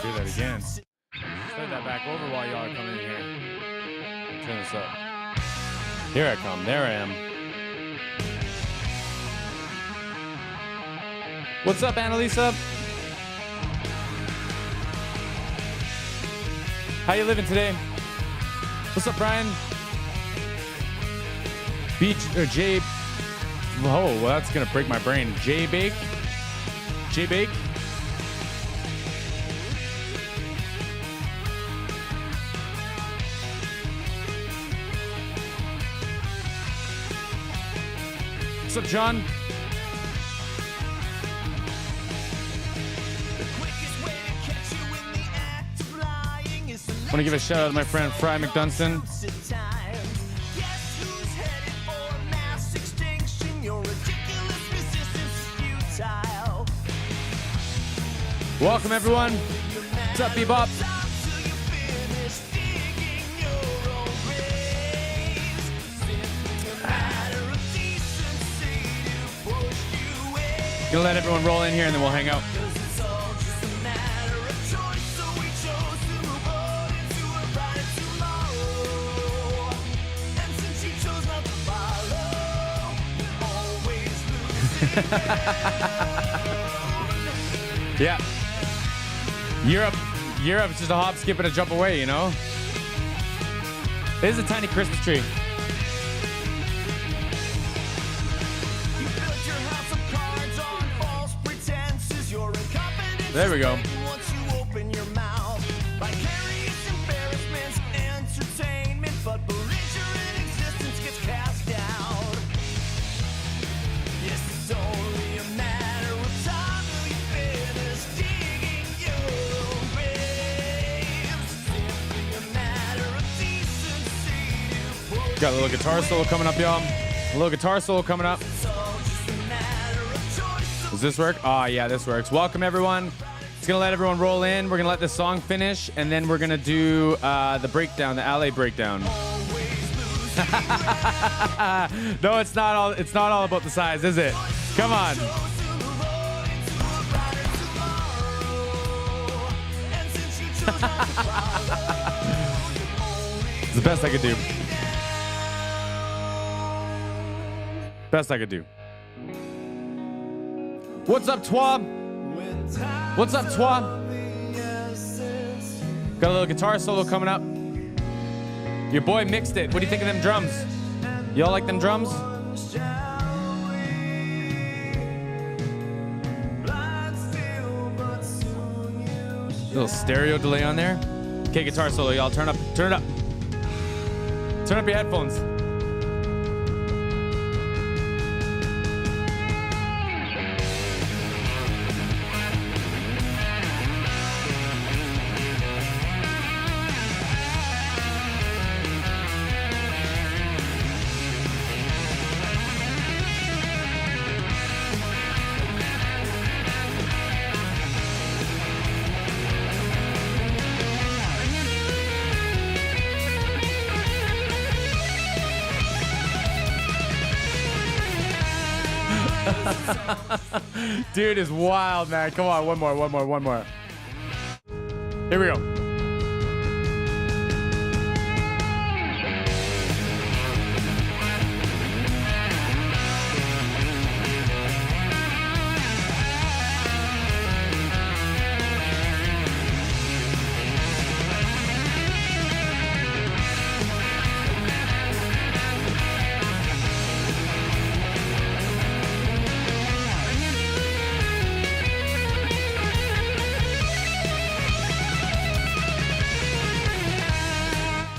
do that again. Play that back over while y'all are coming in here. Turn this up. Here I come. There I am. What's up, Annalisa? How you living today? What's up, Brian? Beach or J. Oh, well, that's gonna break my brain. J Bake. J Bake. What's up, John? Want to give a shout out to my friend Fry McDunston. Welcome, everyone. What's up, Bebop? Gonna let everyone roll in here and then we'll hang out. Yeah. Europe's just a hop, skip, and a jump away, you know? It is a tiny Christmas tree. There we go. Got a little guitar solo coming up, y'all. A little guitar solo coming up. Does this work? Oh, yeah, this works. Welcome, everyone. It's going to let everyone roll in. We're going to let the song finish, and then we're going to do the breakdown, the LA breakdown. No, it's not all about the size, is it? Come on. It's the best I could do. Best I could do. What's up, Twa? What's up, Twa? Got a little guitar solo coming up. Your boy mixed it. What do you think of them drums? Y'all like them drums? Little stereo delay on there. Okay, guitar solo, y'all. Turn it up. Turn up your headphones. Dude is wild, man. Come on, one more. Here we go.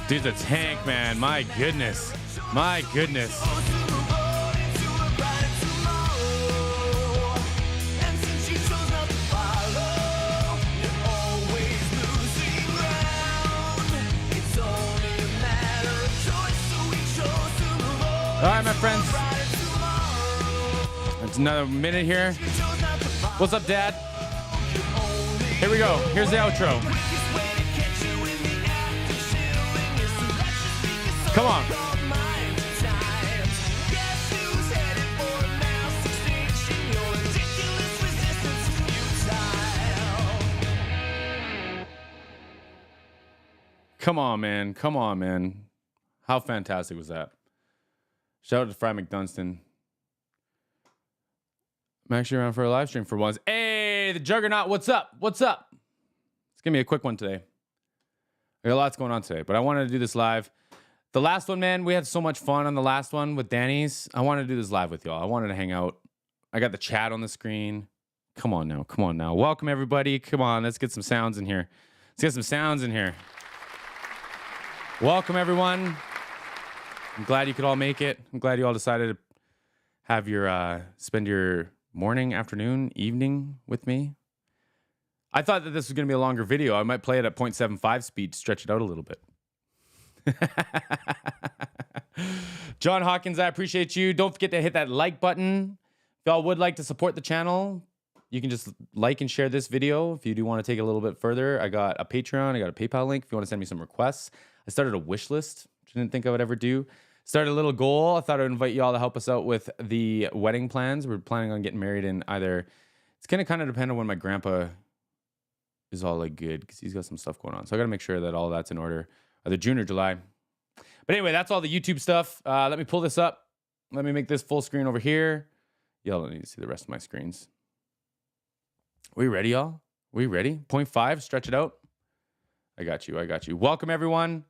Dude's a tank, man. My goodness. My goodness. All right, my friends. It's another minute here. What's up, Dad? Here we go. Here's the outro. Come on. Come on, man. Come on, man. How fantastic was that? Shout out to Fry McDunstan. I'm actually around for a live stream for once. Hey, the Juggernaut, what's up? What's up? It's going to be a quick one today. We got lots going on today, but I wanted to do this live. The last one, man, we had so much fun on the last one with Danny's. I wanted to do this live with y'all. I wanted to hang out. I got the chat on the screen. Come on now. Come on now. Welcome, everybody. Come on. Let's get some sounds in here. Let's get some sounds in here. Welcome, everyone. I'm glad you could all make it. I'm glad you all decided to have your spend your morning, afternoon, evening with me. I thought that this was going to be a longer video. I might play it at 0.75 speed to stretch it out a little bit. John Hawkins, I appreciate you. Don't forget to hit that like button. If y'all would like to support the channel, you can just like and share this video. If you do want to take it a little bit further, I got a Patreon. I got a PayPal link if you want to send me some requests. I started a wish list, which I didn't think I would ever do. Started a little goal. I thought I'd invite y'all to help us out with the wedding plans. We're planning on getting married in either... It's going to kind of depend on when my grandpa is all like good because he's got some stuff going on. So I got to make sure that all that's in order. Either June or July. But anyway, that's all the YouTube stuff. Let me pull this up. Let me make this full screen over here. Y'all don't need to see the rest of my screens. We ready, y'all? We ready? 0.5, stretch it out. I got you. I got you. Welcome, everyone.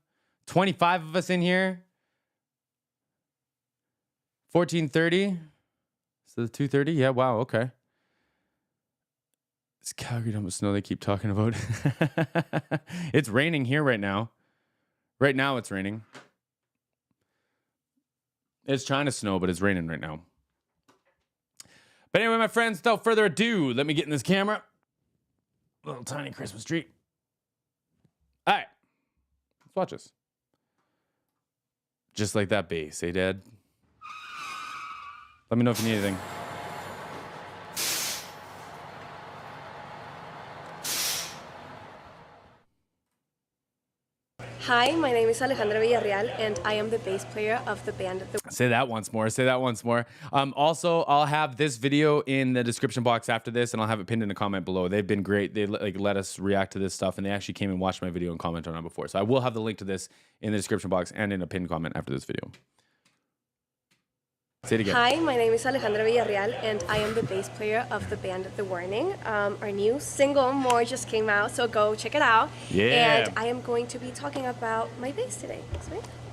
25 of us in here. 14:30. So the 2:30. Yeah, wow, okay. It's Calgary dump of snow they keep talking about. It's raining here right now. Right now it's raining. It's trying to snow, but it's raining right now. But anyway, my friends, without further ado, let me get in this camera. Little tiny Christmas tree. All right. Let's watch this. Just like that bass, eh, Dad? Let me know if you need anything. Hi, my name is Alejandra Villarreal, and I am the bass player of the band. Say that once more. Say that once more. Also, I'll have this video in the description box after this, and I'll have it pinned in a comment below. They've been great. They let us react to this stuff, and they actually came and watched my video and commented on it before. So I will have the link to this in the description box and in a pinned comment after this video. Say it again. Hi, my name is Alejandra Villarreal, and I am the bass player of the band The Warning. Our new single, More, just came out, so go check it out. Yeah. And I am going to be talking about my bass today.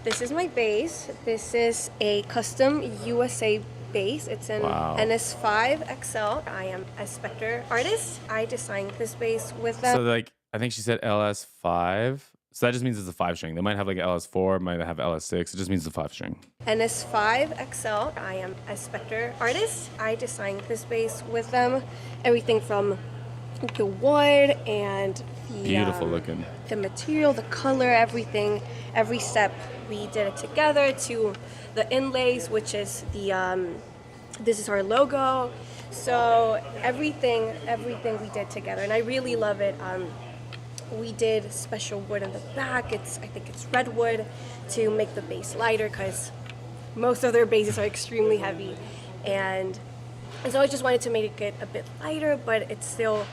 This is my bass. This is a custom USA bass. It's an NS5 XL. I am a Spectre artist. I designed this bass with them. So, like, I think she said LS5. So that just means it's a 5-string. They might have like LS4, might have LS6. It just means it's a 5-string. NS5 XL. I am a Spectre artist. I designed this bass with them. Everything from the wood and the beautiful looking. The material, the color, everything. Every step we did it together. To the inlays, which is the this is our logo. So everything we did together, and I really love it. We did special wood in the back. I think it's redwood to make the bass lighter because most of their basses are extremely heavy, and so I just wanted to make it a bit lighter, but it's still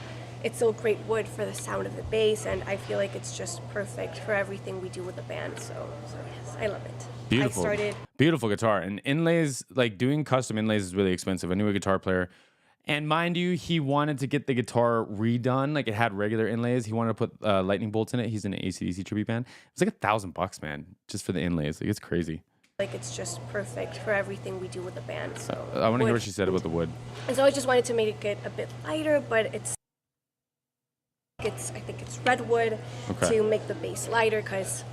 great wood for the sound of the bass, and I feel like it's just perfect for everything we do with the band. So yes, I love it. Beautiful, beautiful guitar. And inlays, like doing custom inlays is really expensive. I knew a guitar player. And mind you, he wanted to get the guitar redone. Like it had regular inlays. He wanted to put lightning bolts in it. He's in an AC/DC tribute band. It's like $1,000, man, just for the inlays. Like it's crazy. Like it's just perfect for everything we do with the band. So I want to hear what she said about the wood. And so I just wanted to make it a bit lighter, but I think it's redwood to make the bass lighter because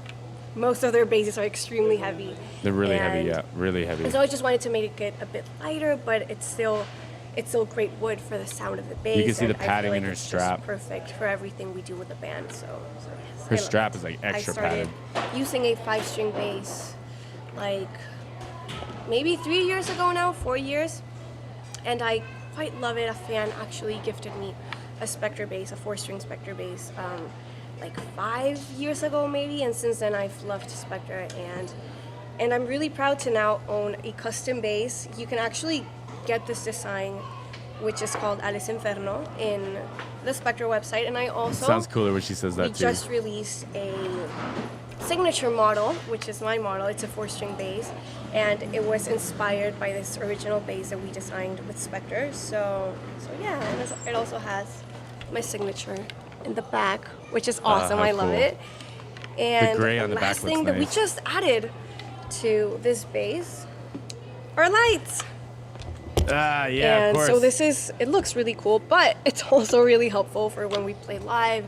most of their basses are extremely heavy. They're really heavy, yeah, really heavy. And so I just wanted to make it a bit lighter, but it's still great wood for the sound of the bass. You can see the and padding like in her strap. Perfect for everything we do with the band. So yes, her strap is like extra padded. I started using a 5-string bass like maybe 3 years ago now, 4 years, and I quite love it. A fan actually gifted me a Spectre bass, a 4-string Spectre bass, like 5 years ago maybe, and since then I've loved Spectre, and I'm really proud to now own a custom bass. You can actually get this design, which is called Alice Inferno, in the Spectre website, and I also Sounds cooler when she says that too. We just released a signature model, which is my model. It's a 4-string bass, and it was inspired by this original bass that we designed with Spectre. So yeah, and it also has my signature in the back, which is awesome. I love it. And the gray on the last back thing that we nice. just added to this bass are lights. Yeah, And of course. so this is, it looks really cool, but it's also really helpful for when we play live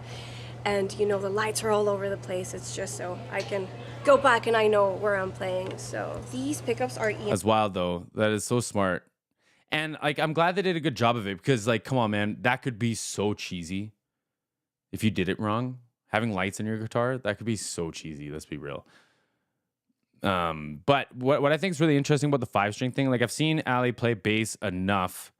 and you know the lights are all over the place. It's just so I can go back and I know where I'm playing. So these pickups are That's wild though. That is so smart. And like I'm glad they did a good job of it because like come on man, that could be so cheesy if you did it wrong. Having lights in your guitar, that could be so cheesy, let's be real. But what I think is really interesting about the 5-string thing, like I've seen Ali play bass enough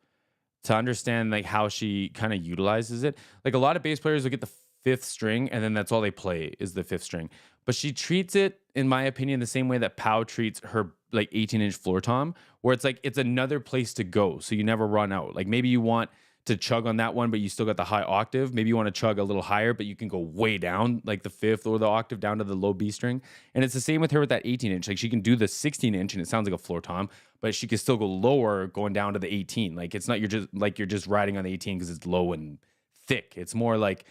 to understand like how she kind of utilizes it. Like a lot of bass players will get the 5th string and then that's all they play is the 5th string. But she treats it, in my opinion, the same way that Pau treats her like 18-inch floor tom, where it's like it's another place to go, so you never run out. Like maybe you want to chug on that one, but you still got the high octave. Maybe you want to chug a little higher, but you can go way down, like the 5th or the octave down to the low B string. And it's the same with her with that 18-inch. Like she can do the 16-inch and it sounds like a floor tom, but she can still go lower going down to the 18. Like it's not you're just riding on the 18 because it's low and thick. It's more like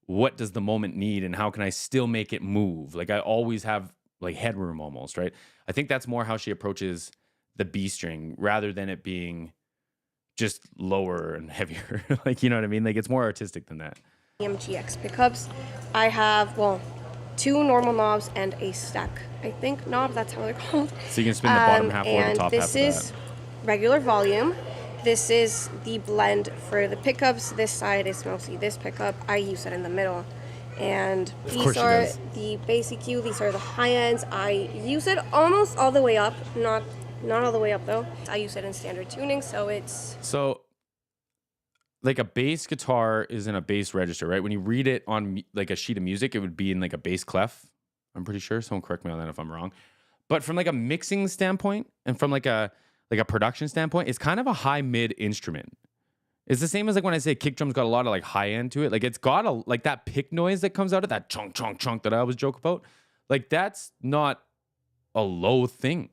what does the moment need and how can I still make it move? Like I always have like headroom almost, right? I think that's more how she approaches the B string rather than it being just lower and heavier. Like, you know what I mean? Like it's more artistic than that. MGX pickups. I have, well, 2 normal knobs and a stack, I think, knob. That's how they're called. So you can spin the bottom half or the top half of that. And this is regular volume. This is the blend for the pickups. This side is mostly this pickup. I use it in the middle. And these are the bass EQ. These are the high ends. I use it almost all the way up, not all the way up though. I use it in standard tuning, so it's... So like a bass guitar is in a bass register, right? When you read it on like a sheet of music, it would be in like a bass clef. I'm pretty sure. Someone correct me on that if I'm wrong. But from like a mixing standpoint and from like a production standpoint, it's kind of a high mid instrument. It's the same as like when I say kick drum's got a lot of like high end to it. Like it's got a like that pick noise that comes out of that chunk chunk chunk that I always joke about. Like that's not a low thing.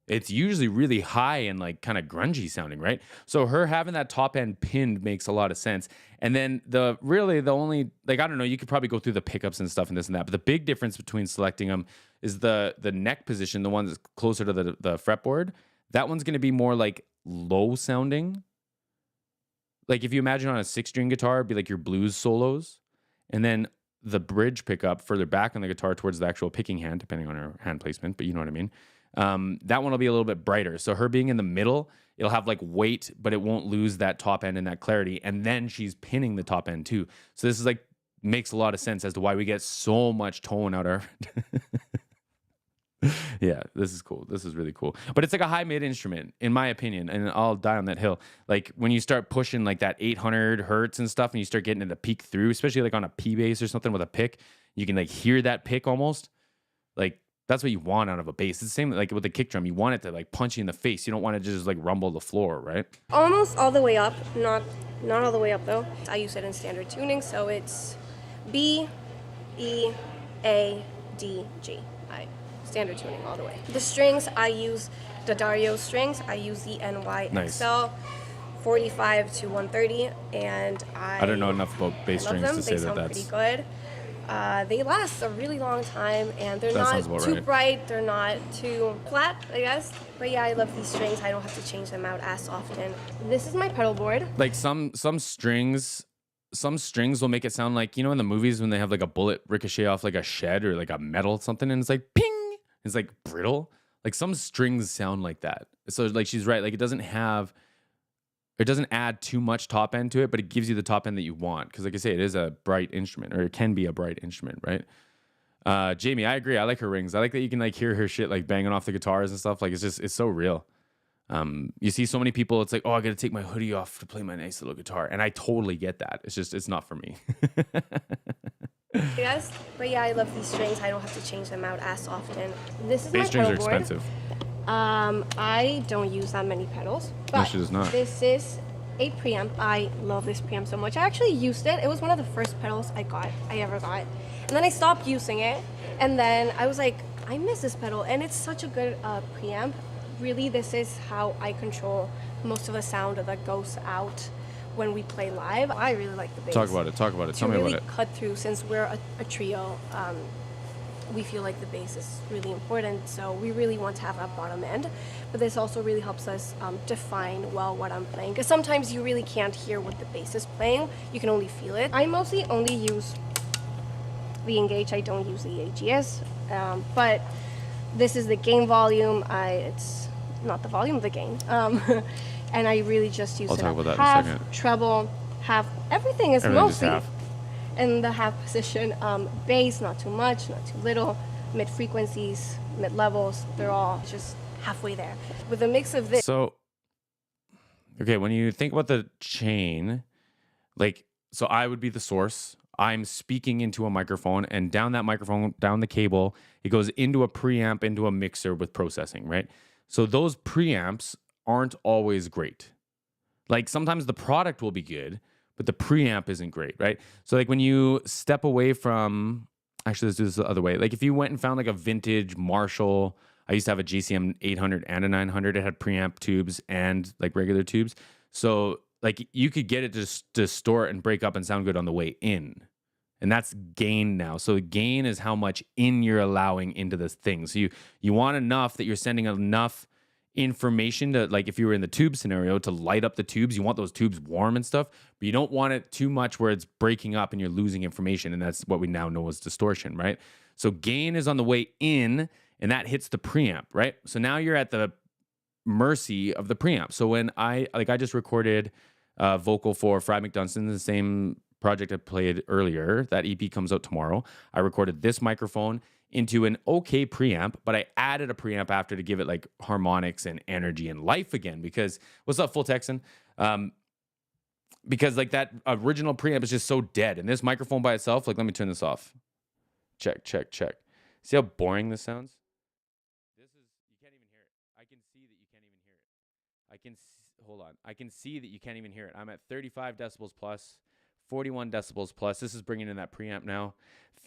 It's usually really high and like kind of grungy sounding, right? So her having that top end pinned makes a lot of sense. And then the only, like, I don't know, you could probably go through the pickups and stuff and this and that, but the big difference between selecting them is the neck position, the one that's closer to the fretboard. That one's going to be more like low sounding. Like if you imagine on a 6-string guitar, it'd be like your blues solos. And then the bridge pickup further back on the guitar towards the actual picking hand, depending on her hand placement, but you know what I mean? That one will be a little bit brighter. So her being in the middle, it'll have like weight, but it won't lose that top end and that clarity. And then she's pinning the top end too. So this is like, makes a lot of sense as to why we get so much tone out of Yeah, this is cool. This is really cool. But it's like a high mid instrument, in my opinion, and I'll die on that hill. Like when you start pushing like that 800 hertz and stuff and you start getting it to peak through, especially like on a P bass or something with a pick, you can like hear that pick almost. Like that's what you want out of a bass. It's the same like with the kick drum. You want it to like punch you in the face. You don't want it to just like rumble the floor, right? Almost all the way up, not all the way up though. I use it in standard tuning, so it's B, E, A, D, G. Standard tuning all the way. The strings, I use the Dario strings. I use the NYXL 45 to 130, and I don't know enough about bass strings to say that that's... They sound pretty good. They last a really long time, and they're not too bright. They're not too flat, I guess. But yeah, I love these strings. I don't have to change them out as often. This is my pedal board. Like some strings will make it sound like, you know, in the movies when they have like a bullet ricochet off like a shed or like a metal something, and it's like ping. It's like brittle. Like some strings sound like that. So like she's right. Like it doesn't add too much top end to it, but it gives you the top end that you want. Because like I say, it is a bright instrument, or it can be a bright instrument, right? Jamie, I agree. I like her rings. I like that you can like hear her shit like banging off the guitars and stuff. Like it's so real. You see so many people, it's like, oh, I got to take my hoodie off to play my nice little guitar. And I totally get that. It's not for me. Yes, but yeah, I love these strings. I don't have to change them out as often. This is bass my strings pedal are board. expensive. I don't use that many pedals. But no, she does not. This is a preamp. I love this preamp so much. I actually used it. It was one of the first pedals I ever got. And then I stopped using it. And then I was like, I miss this pedal. And it's such a good preamp. Really, this is how I control most of the sound that goes out when we play live. I really like the bass. Talk about it. Tell me really about it. Cut through, since we're a trio, we feel like the bass is really important, so we really want to have that bottom end. But this also really helps us define well what I'm playing, because sometimes you really can't hear what the bass is playing, you can only feel it. I mostly only use the Engage, I don't use the AGS, but this is the gain volume. It's not the volume of the gain, and I really just use I'll talk about that half, in a second. treble, half, everything is Everything mostly just half. in the half position. Bass, not too much, not too little. Mid frequencies, mid levels, they're all just halfway there. With a mix of this. So, okay, when you think about the chain, like, so I would be the source. I'm speaking into a microphone, and down that microphone, down the cable, it goes into a preamp, into a mixer with processing, right? So those preamps aren't always great. Like, sometimes the product will be good, but the preamp isn't great, right? So like when you step away from, actually let's do this the other way. Like if you went and found like a vintage Marshall, I used to have a GCM 800 and a 900. It had preamp tubes and like regular tubes. So like you could get it to distort and break up and sound good on the way in. And that's gain now. So gain is how much in you're allowing into this thing. So you want enough that you're sending enough information to, like if you were in the tube scenario, to light up the tubes. You want those tubes warm and stuff, but you don't want it too much where it's breaking up and you're losing information. And that's what we now know as distortion, right? So gain is on the way in, and that hits the preamp, right? So now you're at the mercy of the preamp. So when I just recorded vocal for Fry McDunstan, the same project I played earlier. That EP comes out tomorrow. I recorded this microphone into an okay preamp, but I added a preamp after to give it like harmonics and energy and life again. Because what's up, Full Texan? Because like that original preamp is just so dead, and this microphone by itself, like let me turn this off. Check. See how boring this sounds? This is, you can't even hear it. I can see that you can't even hear it. Hold on. I can see that you can't even hear it. I'm at 35 decibels plus, 41 decibels plus. This is bringing in that preamp now.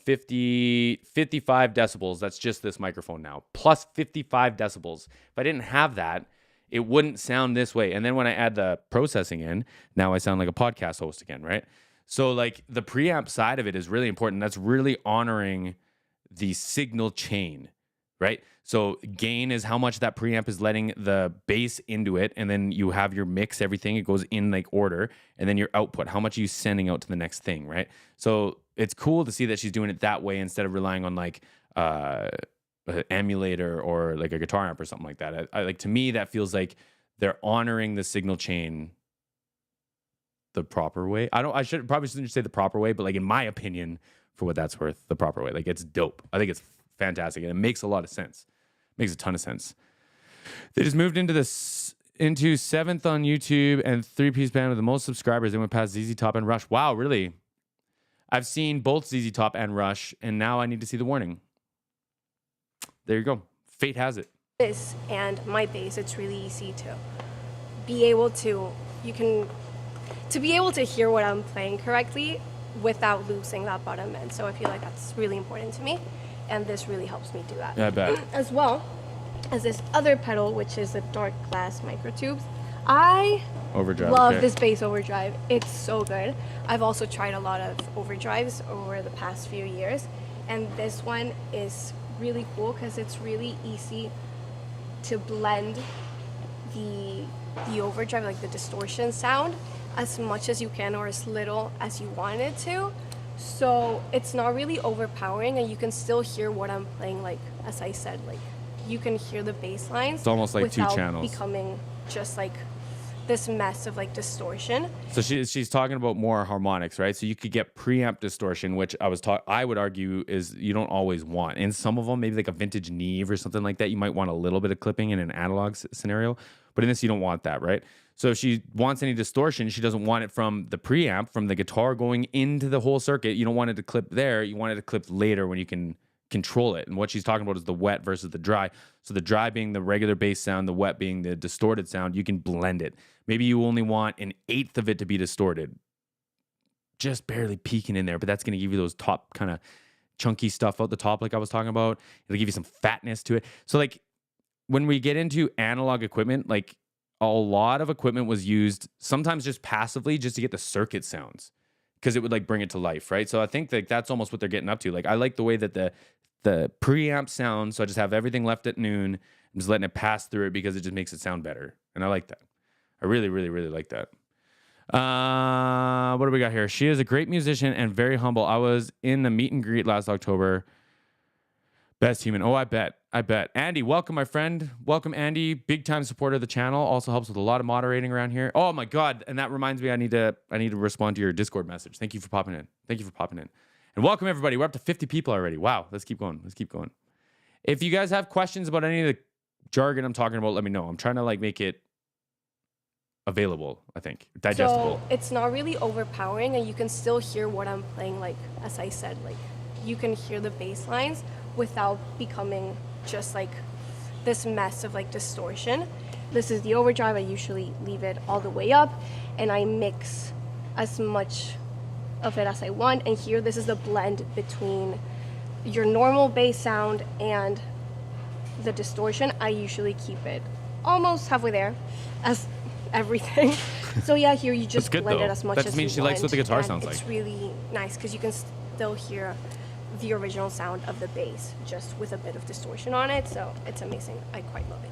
55 decibels. That's just this microphone now. Plus 55 decibels. If I didn't have that, it wouldn't sound this way. And then when I add the processing in, now I sound like a podcast host again, right? So like the preamp side of it is really important. That's really honoring the signal chain, right? So gain is how much that preamp is letting the bass into it, and then you have your mix, everything, it goes in like order, and then your output, how much are you sending out to the next thing, right? So it's cool to see that she's doing it that way instead of relying on like an emulator or like a guitar amp or something like that. I like, to me, that feels like they're honoring the signal chain the proper way. Probably shouldn't say the proper way, but like in my opinion, for what that's worth, the proper way. Like it's dope. I think it's fantastic, and it makes a lot of sense. Makes a ton of sense. They just moved into 7th on YouTube and 3-piece band with the most subscribers. They went past ZZ Top and Rush. Wow, really? I've seen both ZZ Top and Rush, and now I need to see The Warning. There you go. Fate has it. This and my bass, it's really easy to be able to, be able to hear what I'm playing correctly without losing that bottom end. So I feel like that's really important to me, and this really helps me do that. Yeah, I bet. As well as this other pedal, which is the dark glass microtubes. I love this bass overdrive. It's so good. I've also tried a lot of overdrives over the past few years, and this one is really cool because it's really easy to blend the overdrive, like the distortion sound, as much as you can or as little as you want it to. So it's not really overpowering, and you can still hear what I'm playing. Like, as I said, like you can hear the bass lines. It's almost like two channels. Without becoming just like this mess of like distortion. So she's talking about more harmonics, right? So you could get preamp distortion, which I would argue is you don't always want. In some of them, maybe like a vintage Neve or something like that, you might want a little bit of clipping in an analog scenario. But in this, you don't want that, right? So if she wants any distortion, she doesn't want it from the preamp, from the guitar going into the whole circuit. You don't want it to clip there. You want it to clip later when you can control it. And what she's talking about is the wet versus the dry. So the dry being the regular bass sound, the wet being the distorted sound, you can blend it. Maybe you only want an eighth of it to be distorted, just barely peeking in there, but that's going to give you those top kind of chunky stuff out the top like I was talking about. It'll give you some fatness to it. So like when we get into analog equipment, like a lot of equipment was used sometimes just passively just to get the circuit sounds because it would like bring it to life, right? So I think like that's almost what they're getting up to. Like I like the way that the preamp sounds, so I just have everything left at noon. I'm just letting it pass through it because it just makes it sound better. And I like that. I really, really, really like that. What do we got here? She is a great musician and very humble. I was in the meet and greet last October. Best human. Oh, I bet. Andy, welcome, my friend. Welcome, Andy. Big time supporter of the channel. Also helps with a lot of moderating around here. Oh my God. And that reminds me, I need to respond to your Discord message. Thank you for popping in. And welcome everybody. We're up to 50 people already. Wow. Let's keep going. If you guys have questions about any of the jargon I'm talking about, let me know. I'm trying to like make it available, I think. Digestible. So it's not really overpowering and you can still hear what I'm playing, like as I said, like you can hear the bass lines without becoming just like this mess of like distortion. This is the overdrive. I usually leave it all the way up and I mix as much of it as I want. And here, this is the blend between your normal bass sound and the distortion. I usually keep it almost halfway there as everything. So yeah, here you just blend it as much as you want. That means she likes what the guitar sounds like. It's really nice because you can still hear the original sound of the bass just with a bit of distortion on it. So it's amazing. I quite love it.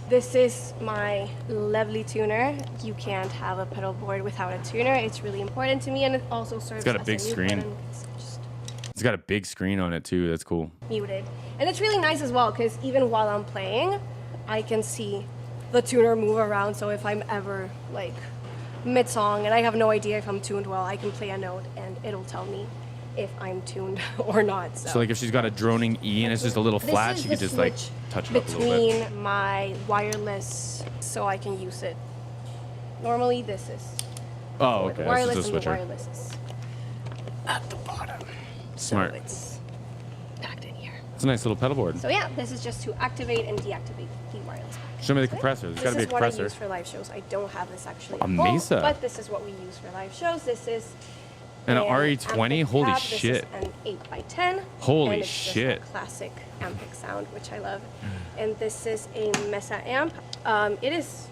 This is my lovely tuner. You can't have a pedal board without a tuner. It's really important to me, and it also serves as a big screen. It's got a big screen on it too. That's cool. Muted. And it's really nice as well because even while I'm playing, I can see the tuner move around. So if I'm ever like mid-song and I have no idea if I'm tuned well, I can play a note and it'll tell me if I'm tuned or not. So like if she's got a droning E and it's just a little flat, she could just like touch it up a little bit. Between my wireless, so I can use it. Normally this is okay. wireless, this is a and the switcher. wireless is at the bottom. Smart. So it's packed in here. It's a nice little pedal board. So yeah, this is just to activate and deactivate the wireless pack. Show me the compressor. There's got to be a compressor. This is what I use for live shows. I don't have this actually. A Mesa. But this is what we use for live shows. This is and an RE20. Holy shit. This is an 8x10. Holy and it's shit. Just a classic ampic sound, which I love. And this is a Mesa amp. It is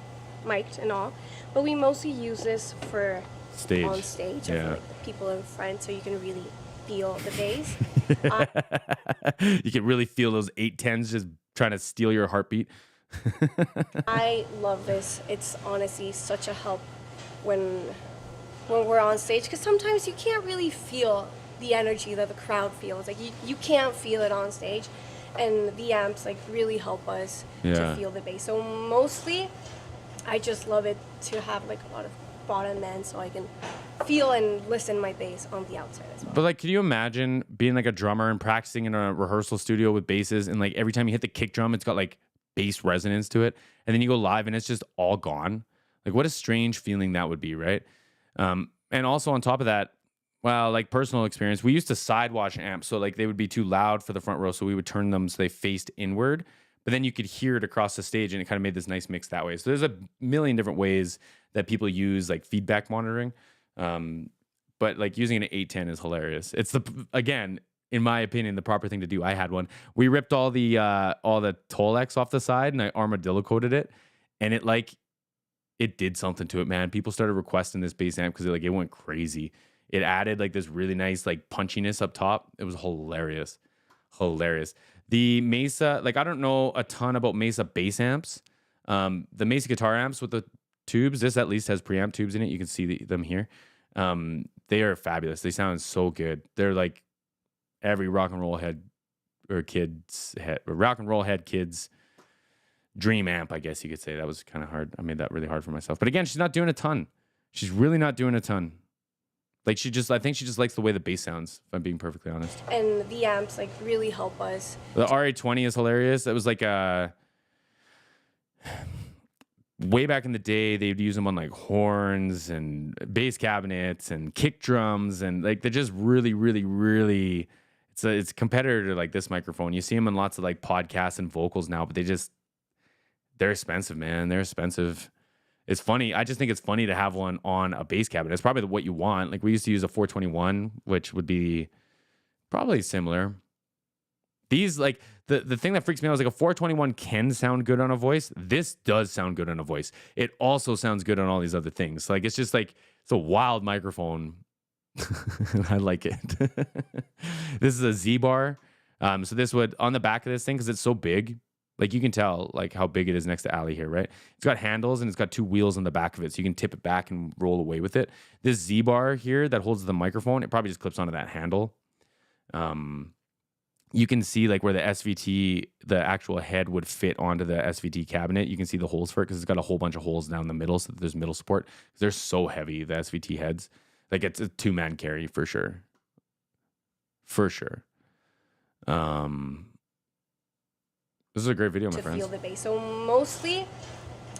mic'd and all, but we mostly use this for stage. On stage, yeah. For like the people in front, so you can really feel the bass. You can really feel those 810s just trying to steal your heartbeat. I love this. It's honestly such a help when we're on stage, because sometimes you can't really feel the energy that the crowd feels. Like you can't feel it on stage, and the amps like really help us to feel the bass. So mostly, I just love it to have like a lot of bottom end, so I can feel and listen my bass on the outside as well. But like, can you imagine being like a drummer and practicing in a rehearsal studio with basses, and like every time you hit the kick drum, it's got like bass resonance to it, and then you go live and it's just all gone? Like, what a strange feeling that would be, right? And also on top of that, well, like personal experience, we used to side wash amps, so like they would be too loud for the front row, so we would turn them so they faced inward, but then you could hear it across the stage, and it kind of made this nice mix that way. So there's a million different ways that people use like feedback monitoring, but like using an 810 is hilarious. It's again, in my opinion, the proper thing to do. I had one. We ripped all the Tolex off the side, and I armadillo coated it, and it did something to it, man. People started requesting this bass amp because it went crazy. It added like this really nice like punchiness up top. It was hilarious. The Mesa, like I don't know a ton about Mesa bass amps. The Mesa guitar amps with the tubes, this at least has preamp tubes in it. You can see them here. They are fabulous. They sound so good. They're like every rock and roll head kid's dream amp, I guess you could say. That was kind of hard. I made that really hard for myself. But again, she's not doing a ton. She's really not doing a ton. Like I think she just likes the way the bass sounds, if I'm being perfectly honest. And the amps like really help us. The RA20 is hilarious. It was like way back in the day, they'd use them on like horns and bass cabinets and kick drums, and like they're just really, really, really It's a competitor to like this microphone. You see them in lots of like podcasts and vocals now, but they're expensive, man. They're expensive. It's funny. I just think it's funny to have one on a bass cabinet. It's probably what you want. Like we used to use a 421, which would be probably similar. These like the thing that freaks me out is like a 421 can sound good on a voice. This does sound good on a voice. It also sounds good on all these other things. Like it's just like it's a wild microphone. I like it. This is a Z bar. So this would on the back of this thing because it's so big. Like you can tell like how big it is next to Ali here, right? It's got handles and it's got 2 wheels on the back of it, so you can tip it back and roll away with it. This Z bar here that holds the microphone, it probably just clips onto that handle. You can see like where the SVT, the actual head would fit onto the SVT cabinet. You can see the holes for it because it's got a whole bunch of holes down the middle, so that there's middle support. They're so heavy, the SVT heads. Like it's a 2-man carry for sure. For sure. This is a great video, my friends. To feel the bass. So mostly,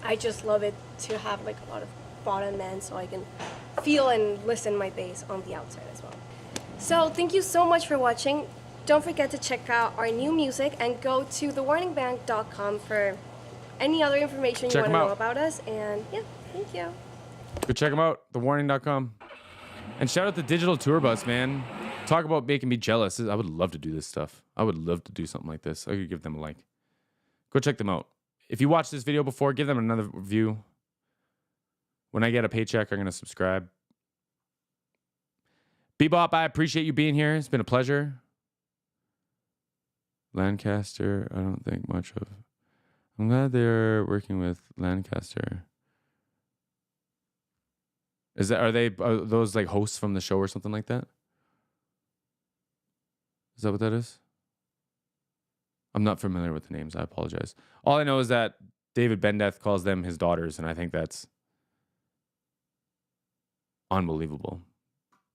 I just love it to have like a lot of bottom end so I can feel and listen my bass on the outside as well. So thank you so much for watching. Don't forget to check out our new music and go to thewarningbank.com for any other information you want to know about us. And yeah, thank you. Go check them out, thewarning.com. And shout out the Digital Tour Bus, man. Talk about making me jealous. I would love to do this stuff. I would love to do something like this. I could give them a like. Go check them out. If you watched this video before, give them another view. When I get a paycheck, I'm going to subscribe. Bebop, I appreciate you being here. It's been a pleasure. Lancaster, I don't think much of. I'm glad they're working with Lancaster. Are those like hosts from the show or something like that? Is that what that is? I'm not familiar with the names. I apologize. All I know is that David Bendeth calls them his daughters, and I think that's unbelievable.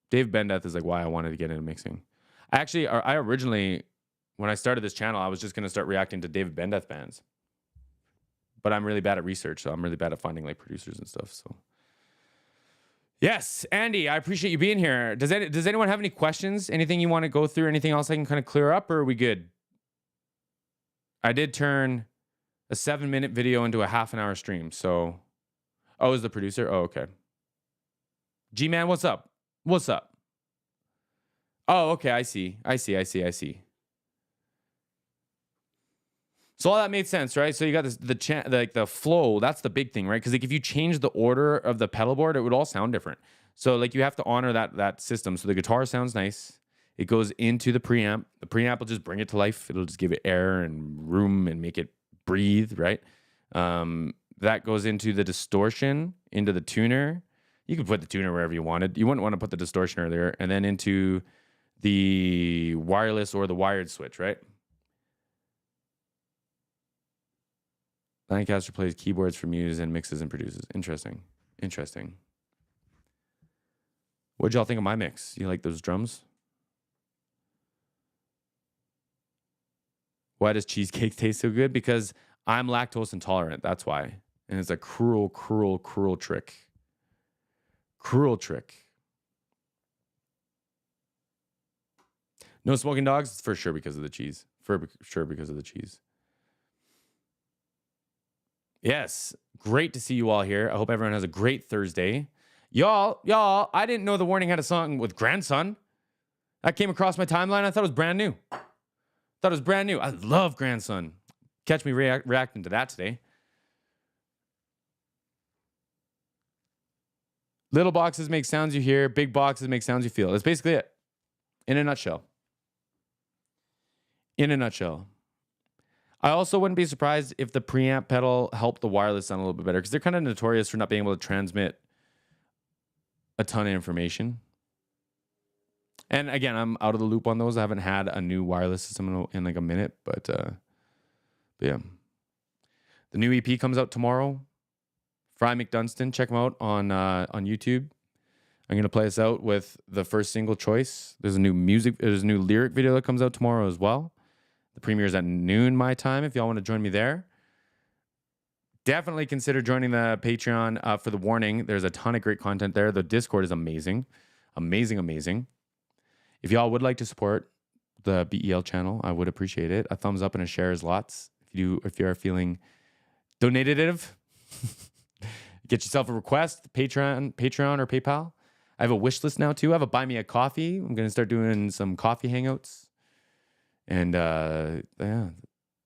Dave Bendeth is like why I wanted to get into mixing. I originally, when I started this channel, I was just going to start reacting to David Bendeth bands. But I'm really bad at research, so I'm really bad at finding like producers and stuff. So yes, Andy, I appreciate you being here. Does anyone have any questions? Anything you want to go through? Anything else I can kind of clear up, or are we good? I did turn a 7-minute video into a half-an-hour stream. So, is the producer? Oh, okay. G-Man, what's up? What's up? Oh, okay. I see. So all that made sense, right? So you got this, the flow. That's the big thing, right? Because like if you change the order of the pedal board, it would all sound different. So like you have to honor that system. So the guitar sounds nice. It goes into the preamp. The preamp will just bring it to life. It'll just give it air and room and make it breathe, right? That goes into the distortion, into the tuner. You can put the tuner wherever you wanted. You wouldn't want to put the distortion earlier. And then into the wireless or the wired switch, right? Lancaster plays keyboards for Muse and mixes and produces. Interesting. What'd y'all think of my mix? You like those drums? Why does cheesecake taste so good? Because I'm lactose intolerant. That's why. And it's a cruel trick. Cruel trick. No smoking dogs? For sure because of the cheese. For sure because of the cheese. Yes. Great to see you all here. I hope everyone has a great Thursday. Y'all, I didn't know The Warning had a song with Grandson. That came across my timeline. I thought it was brand new. I love Grandson. Catch me reacting to that today. Little boxes make sounds you hear. Big boxes make sounds you feel. That's basically it. In a nutshell. I also wouldn't be surprised if the preamp pedal helped the wireless sound a little bit better because they're kind of notorious for not being able to transmit a ton of information. And again, I'm out of the loop on those. I haven't had a new wireless system in like a minute, but yeah. The new EP comes out tomorrow. Fry McDunstan, check him out on YouTube. I'm gonna play us out with the first single choice. There's a new lyric video that comes out tomorrow as well. The premiere is at noon my time. If y'all want to join me there, definitely consider joining the Patreon for The Warning. There's a ton of great content there. The Discord is amazing. If y'all would like to support the BEL channel. I would appreciate it. A thumbs up and a share is lots. If you are feeling donative, get yourself a request, Patreon or PayPal. I have a wish list now too. I have a buy me a coffee. I'm gonna start doing some coffee hangouts, and yeah,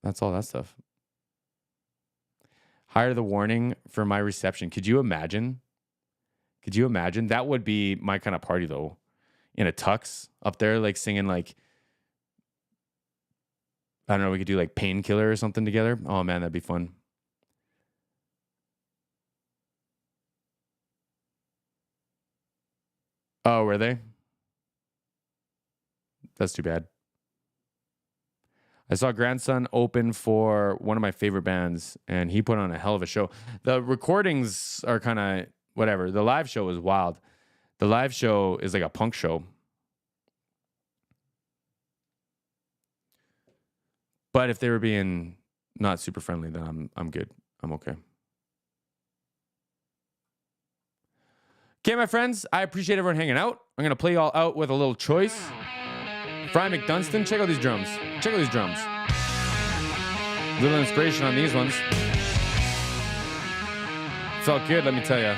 that's all that stuff. Hire the warning for my reception. Could you imagine? Could you imagine? That would be my kind of party though. In a tux up there, like singing like, I don't know, we could do like Painkiller or something together. Oh man, that'd be fun. Oh, were they? That's too bad. I saw Grandson open for one of my favorite bands, and he put on a hell of a show. The recordings are kind of whatever. The live show is wild. The live show is like a punk show. But if they were being not super friendly, then I'm good. I'm okay. Okay, my friends, I appreciate everyone hanging out. I'm gonna play y'all out with a little choice. Fry McDunstan, check out these drums. Check out these drums. Little inspiration on these ones. Felt good, let me tell you.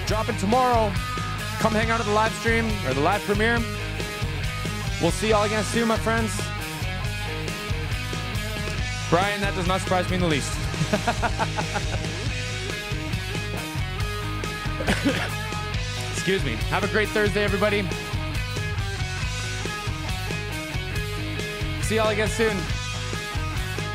Dropping tomorrow. Come hang out at the live stream or the live premiere. We'll see y'all again soon, my friends. Brian, that does not surprise me in the least. Excuse me. Have a great Thursday, everybody. See y'all again soon.